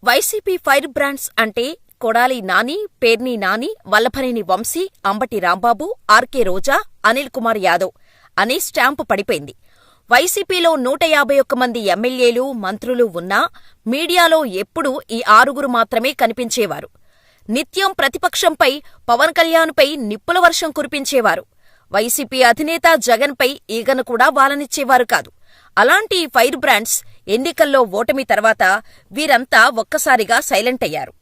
YCP fire brands అంటే Kodali Nani, Perni Nani, Vallabhaneni Vamsi, Ambati Rambabu, RK రోజా, అనిల్ కుమార్ యాదవ్ అనే stamp పడిపోయింది. వైసీపీలో 151 మంది ఎమ్మెల్యేలు, మంత్రులు ఉన్నా మీడియాలో ఎప్పుడూ ఈ ఆరుగురు మాత్రమే కనిపించేవారు. నిత్యం ప్రతిపక్షంపై, పవన్ కళ్యాణ్పై నిప్పుల వర్షం కురిపించేవారు. వైసీపీ అధినేత జగన్పై ఈగను కూడా వాలనిచ్చేవారు కాదు. అలాంటి ఫైర్ బ్రాండ్స్ ఎన్నికల్లో ఓటమి తర్వాత వీరంతా ఒక్కసారిగా సైలెంట్ అయ్యారు.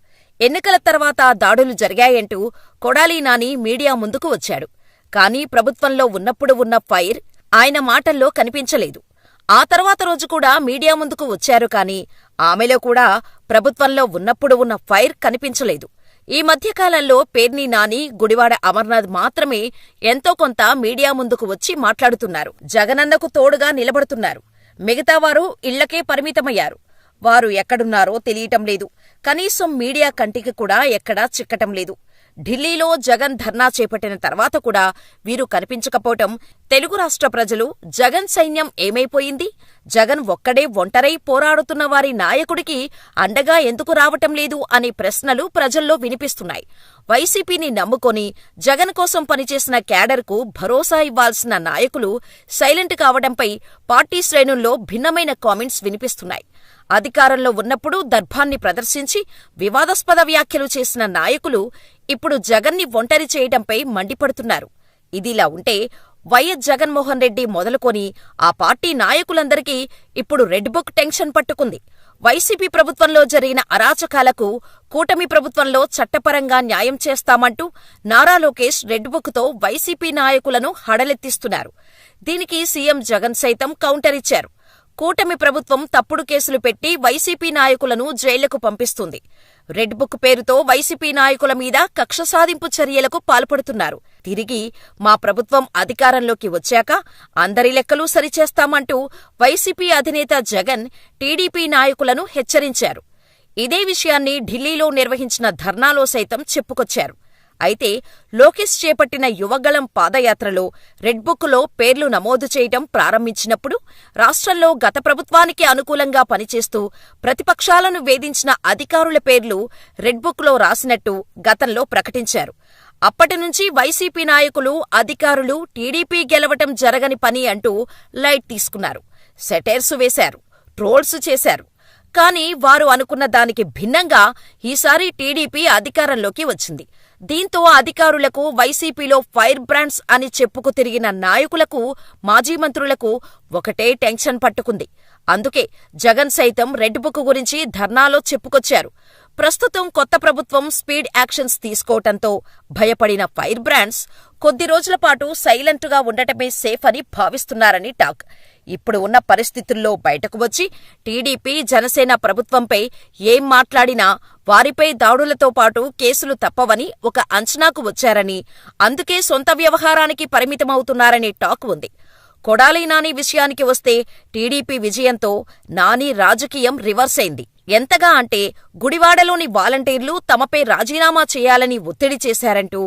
ఎన్నికల తర్వాత దాడులు జరిగాయంటూ కొడాలి నాని మీడియా ముందుకు వచ్చాడు. కానీ ప్రభుత్వంలో ఉన్నప్పుడు ఉన్న ఫైర్ ఆయన మాటల్లో కనిపించలేదు. ఆ తర్వాత రోజు కూడా మీడియా ముందుకు వచ్చారు కానీ ఆమెలో కూడా ప్రభుత్వంలో ఉన్నప్పుడు ఉన్న ఫైర్ కనిపించలేదు. ఈ మధ్యకాలంలో పేర్ని నాని, గుడివాడ అమర్నాథ్ మాత్రమే ఎంతో కొంత మీడియా ముందుకు వచ్చి మాట్లాడుతున్నారు. జగనన్నకు తోడుగా నిలబడుతున్నారు. మిగతావారు ఇళ్లకే పరిమితమయ్యారు. వారు ఎక్కడున్నారో తెలియటం లేదు. కనీసం మీడియా కంటికి కూడా ఎక్కడా చిక్కటం లేదు. ఢిల్లీలో జగన్ ధర్నా చేపట్టిన తర్వాత కూడా వీరు కనిపించకపోవటం తెలుగు రాష్ట్ర ప్రజలు జగన్ సైన్యం ఏమైపోయింది, జగన్ ఒక్కడే ఒంటరై పోరాడుతున్న వారి నాయకుడికి అండగా ఎందుకు రావటం లేదు అనే ప్రశ్నలు ప్రజల్లో వినిపిస్తున్నాయి. వైసీపీని నమ్ముకొని జగన్ కోసం పనిచేసిన క్యాడర్కు భరోసా ఇవ్వాల్సిన నాయకులు సైలెంట్ కావడంపై పార్టీ శ్రేణుల్లో భిన్నమైన కామెంట్స్ వినిపిస్తున్నాయి. అధికారంలో ఉన్నప్పుడు దర్భాన్ని ప్రదర్శించి వివాదాస్పద వ్యాఖ్యలు చేసిన నాయకులు ఇప్పుడు జగన్ని ఒంటరి చేయడంపై మండిపడుతున్నారు. ఇదిలా ఉంటే వైఎస్ జగన్మోహన్ రెడ్డి మొదలుకొని ఆ పార్టీ నాయకులందరికీ ఇప్పుడు రెడ్ బుక్ టెన్షన్ పట్టుకుంది. వైసీపీ ప్రభుత్వంలో జరిగిన అరాచకాలకు కూటమి ప్రభుత్వంలో చట్టపరంగా న్యాయం చేస్తామంటూ నారా లోకేష్ రెడ్ బుక్తో వైసీపీ నాయకులను హడలెత్తిస్తున్నారు. దీనికి సీఎం జగన్ సైతం కౌంటర్ ఇచ్చారు. కూటమి ప్రభుత్వం తప్పుడు కేసులు పెట్టి వైసీపీ నాయకులను జైళ్లకు పంపిస్తుంది. రెడ్ బుక్ పేరుతో వైసీపీ నాయకుల మీద కక్ష సాధింపు చర్యలకు పాల్పడుతున్నారు. తిరిగి మా ప్రభుత్వం అధికారంలోకి వచ్చాక అందరి లెక్కలు సరిచేస్తామంటూ వైసీపీ అధినేత జగన్ టీడీపీ నాయకులను హెచ్చరించారు. ఇదే విషయాన్ని ఢిల్లీలో నిర్వహించిన ధర్నాలో సైతం చెప్పుకొచ్చారు. అయితే లోకేష్ చేపట్టిన యువగళం పాదయాత్రలో రెడ్ బుక్లో పేర్లు నమోదు చేయటం ప్రారంభించినప్పుడు రాష్ట్రంలో గత ప్రభుత్వానికి అనుకూలంగా పనిచేస్తూ ప్రతిపక్షాలను వేధించిన అధికారుల పేర్లు రెడ్ బుక్లో రాసినట్టు గతంలో ప్రకటించారు. అప్పటినుంచి వైసీపీ నాయకులు, అధికారులు టీడీపీ గెలవటం జరగని పని అంటూ లైట్ తీసుకున్నారు. సెటైర్స్ వేశారు, ట్రోల్స్ చేశారు. కానీ వారు అనుకున్న దానికి భిన్నంగా ఈసారి టీడీపీ అధికారంలోకి వచ్చింది. దీంతో అధికారులకు, వైసీపీలో ఫైర్ బ్రాండ్స్ అని చెప్పుకు తిరిగిన నాయకులకు, మాజీ మంత్రులకు ఒకటే టెన్షన్ పట్టుకుంది. అందుకే జగన్ సైతం రెడ్ బుక్ గురించి ధర్నాలో చెప్పుకొచ్చారు. ప్రస్తుతం కొత్త ప్రభుత్వం స్పీడ్ యాక్షన్స్ తీసుకోవటంతో భయపడిన ఫైర్ బ్రాండ్స్ కొద్ది రోజుల పాటు సైలెంటుగా ఉండటమే సేఫ్ అని భావిస్తున్నారని టాక్. ఇప్పుడు ఉన్న పరిస్థితుల్లో బయటకు వచ్చి టీడీపీ, జనసేన ప్రభుత్వంపై ఏం మాట్లాడినా వారిపై దాడులతో పాటు కేసులు తప్పవని ఒక అంచనాకు వచ్చారని, అందుకే సొంత వ్యవహారానికి పరిమితమవుతున్నారనే టాక్ ఉంది. కొడాలి నాని విషయానికి వస్తే టీడీపీ విజయంతో నాని రాజకీయం రివర్స్ అయింది. ఎంతగా అంటే గుడివాడలోని వాలంటీర్లు తమపై రాజీనామా చేయాలని ఒత్తిడి చేశారంటూ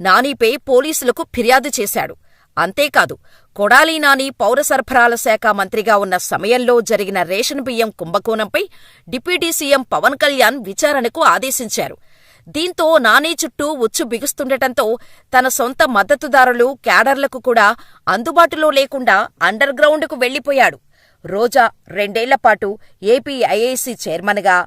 నానిపై పోలీసులకు ఫిర్యాదు చేశాడు. అంతేకాదు, కొడాలి నాని పౌర సరఫరాల శాఖ మంత్రిగా ఉన్న సమయంలో జరిగిన రేషన్ బియ్యం కుంభకోణంపై డిప్యూటీ సీఎం పవన్ కళ్యాణ్ విచారణకు ఆదేశించారు. దీంతో నాని చుట్టూ ఉచ్చు బిగుస్తుండటంతో తన సొంత మద్దతుదారులు, క్యాడర్లకు కూడా అందుబాటులో లేకుండా అండర్ గ్రౌండ్కు వెళ్లిపోయాడు. రోజా 2 ఏళ్లపాటు ఏపీ ఐఏసీ చైర్మన్గా,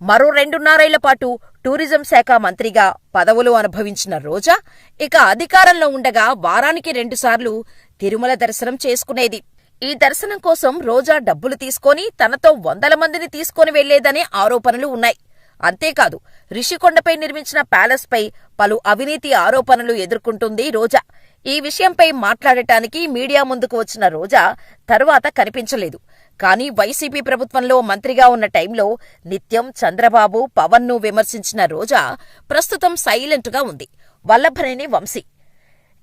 మరో 2.5 ఏళ్లపాటు టూరిజం శాఖ మంత్రిగా పదవులు అనుభవించిన రోజా ఇక అధికారంలో ఉండగా వారానికి 2 సార్లు తిరుమల దర్శనం చేసుకునేది. ఈ దర్శనం కోసం రోజా డబ్బులు తీసుకొని తనతో 100 మందిని తీసుకొని వెళ్లేదనే ఆరోపణలు ఉన్నాయి. అంతేకాదు, రిషికొండపై నిర్మించిన ప్యాలెస్పై పలు అవినీతి ఆరోపణలు ఎదుర్కొంటుంది రోజా. ఈ విషయంపై మాట్లాడటానికి మీడియా ముందుకు వచ్చిన రోజా తరువాత కనిపించలేదు. కానీ వైసీపీ ప్రభుత్వంలో మంత్రిగా ఉన్న టైంలో నిత్యం చంద్రబాబు, పవన్ను విమర్శించిన రోజా ప్రస్తుతం సైలెంటుగా ఉంది. వల్లభనేని వంశీ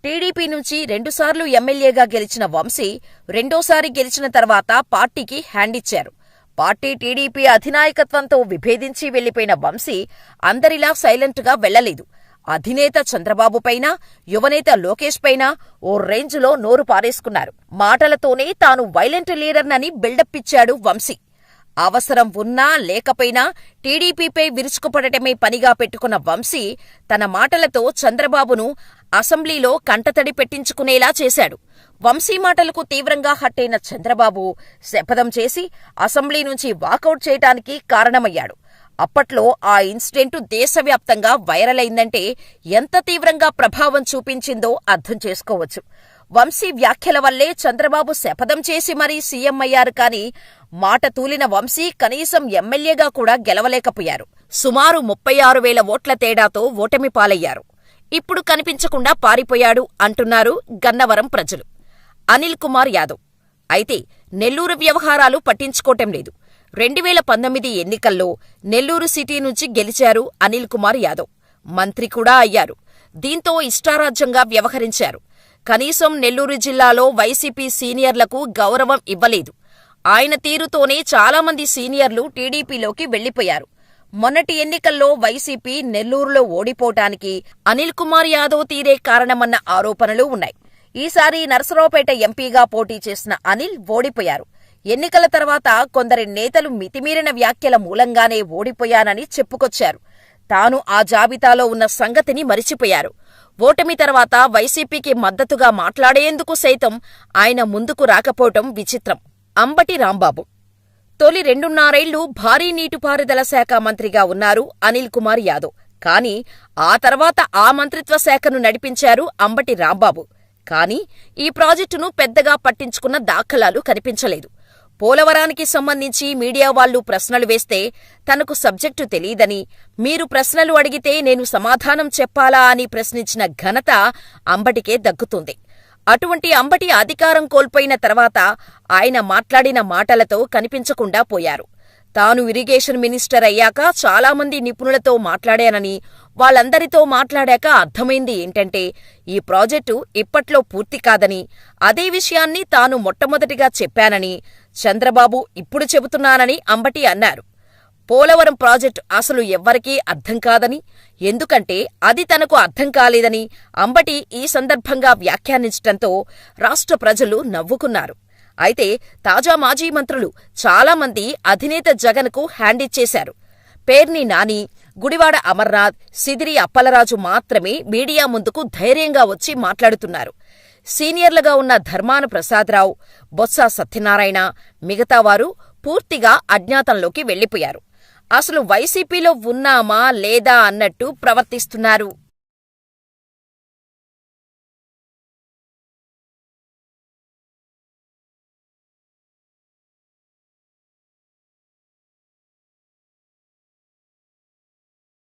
టీడీపీ నుంచి 2 సార్లు ఎమ్మెల్యేగా గెలిచిన వంశీ రెండోసారి గెలిచిన తర్వాత పార్టీకి హ్యాండిచ్చారు. పార్టీ టీడీపీ అధినాయకత్వంతో విభేదించి వెళ్లిపోయిన వంశీ అందరిలా సైలెంటుగా వెళ్లలేదు. అధినేత చంద్రబాబుపైనా, యువనేత లోకేష్ పైనా ఓ రేంజ్లో నోరు పారేసుకున్నారు. మాటలతోనే తాను వైలెంట్ లీడర్నని బిల్డప్ ఇచ్చాడు వంశీ. అవసరం ఉన్నా లేకపోయినా టీడీపీపై విరుచుకుపడటమే పనిగా పెట్టుకున్న వంశీ తన మాటలతో చంద్రబాబును అసెంబ్లీలో కంటతడి పెట్టించుకునేలా చేశాడు. వంశీ మాటలకు తీవ్రంగా హట్టయిన చంద్రబాబు శపథం చేసి అసెంబ్లీ నుంచి వాకౌట్ చేయటానికి కారణమయ్యాడు. అప్పట్లో ఆ ఇన్సిడెంట్ దేశవ్యాప్తంగా వైరల్ అయిందంటే ఎంత తీవ్రంగా ప్రభావం చూపించిందో అర్థం చేసుకోవచ్చు. వంశీ వ్యాఖ్యల వల్లే చంద్రబాబు శపథం చేసి మరీ సీఎం అయ్యారు కానీ మాట తూలిన వంశీ కనీసం ఎమ్మెల్యేగా కూడా గెలవలేకపోయారు. సుమారు 36,000 ఓట్ల తేడాతో ఓటమి పాలయ్యారు. ఇప్పుడు కనిపించకుండా పారిపోయాడు అంటున్నారు గన్నవరం ప్రజలు. అనిల్ కుమార్ యాదవ్ అయితే నెల్లూరు వ్యవహారాలు పట్టించుకోవటం లేదు. 2019 ఎన్నికల్లో నెల్లూరు సిటీ నుంచి గెలిచారు అనిల్ కుమార్ యాదవ్. మంత్రి కూడా అయ్యారు. దీంతో ఇష్టారాజ్యంగా వ్యవహరించారు. కనీసం నెల్లూరు జిల్లాలో వైసీపీ సీనియర్లకు గౌరవం ఇవ్వలేదు. ఆయన తీరుతోనే చాలామంది సీనియర్లు టీడీపీలోకి వెళ్లిపోయారు. మొన్నటి ఎన్నికల్లో వైసీపీ నెల్లూరులో ఓడిపోవటానికి అనిల్ కుమార్ యాదవ్ తీరే కారణమన్న ఆరోపణలు ఉన్నాయి. ఈసారి నరసరావుపేట ఎంపీగా పోటీ చేసిన అనిల్ ఓడిపోయారు. ఎన్నికల తర్వాత కొందరి నేతలు మితిమీరిన వ్యాఖ్యల మూలంగానే ఓడిపోయానని చెప్పుకొచ్చారు. తాను ఆ జాబితాలో ఉన్న సంగతిని మరిచిపోయారు. ఓటమి తర్వాత వైసీపీకి మద్దతుగా మాట్లాడేందుకు సైతం ఆయన ముందుకు రాకపోవటం విచిత్రం. అంబటి రాంబాబు తొలి 2.5 ఏళ్లు భారీ నీటిపారుదల శాఖ మంత్రిగా ఉన్నారు అనిల్ కుమార్ యాదవ్. కానీ ఆ తర్వాత ఆ మంత్రిత్వ శాఖను నడిపించారు అంబటి రాంబాబు. కానీ ఈ ప్రాజెక్టును పెద్దగా పట్టించుకున్న దాఖలాలు కనిపించలేదు. పోలవరానికి సంబంధించి మీడియా వాళ్లు ప్రశ్నలు వేస్తే తనకు సబ్జెక్టు తెలీదని, మీరు ప్రశ్నలు అడిగితే నేను సమాధానం చెప్పాలా అని ప్రశ్నించిన ఘనత అంబటికే దక్కుతుంది. అటువంటి అంబటి అధికారం కోల్పోయిన తర్వాత ఆయన మాట్లాడిన మాటలతో కనిపించకుండా పోయారు. తాను ఇరిగేషన్ మినిస్టర్ అయ్యాక చాలామంది నిపుణులతో మాట్లాడానని, వాళ్ళందరితో మాట్లాడాక అర్థమైంది ఏంటంటే ఈ ప్రాజెక్టు ఇప్పట్లో పూర్తి కాదని, అదే విషయాన్ని తాను మొట్టమొదటిగా చెప్పానని చంద్రబాబు ఇప్పుడు చెబుతున్నానని అంబటి అన్నారు. పోలవరం ప్రాజెక్టు అసలు ఎవ్వరికీ అర్థం కాదని, ఎందుకంటే అది తనకు అర్థం కాలేదని అంబటి ఈ సందర్భంగా వ్యాఖ్యానించటంతో రాష్ట్ర ప్రజలు నవ్వుకున్నారు. అయితే తాజా మాజీ మంత్రులు చాలామంది అధినేత జగన్కు హ్యాండిచ్చేశారు. పేర్ని నాని, గుడివాడ అమర్నాథ్, సిదిరి అప్పలరాజు మాత్రమే మీడియా ముందుకు ధైర్యంగా వచ్చి మాట్లాడుతున్నారు. సీనియర్లుగా ఉన్న ధర్మాన ప్రసాదరావు, బొత్స సత్యనారాయణ, మిగతావారు పూర్తిగా అజ్ఞాతంలోకి వెళ్లిపోయారు. అసలు వైసీపీలో ఉన్నామా లేదా అన్నట్టు ప్రవర్తిస్తున్నారు.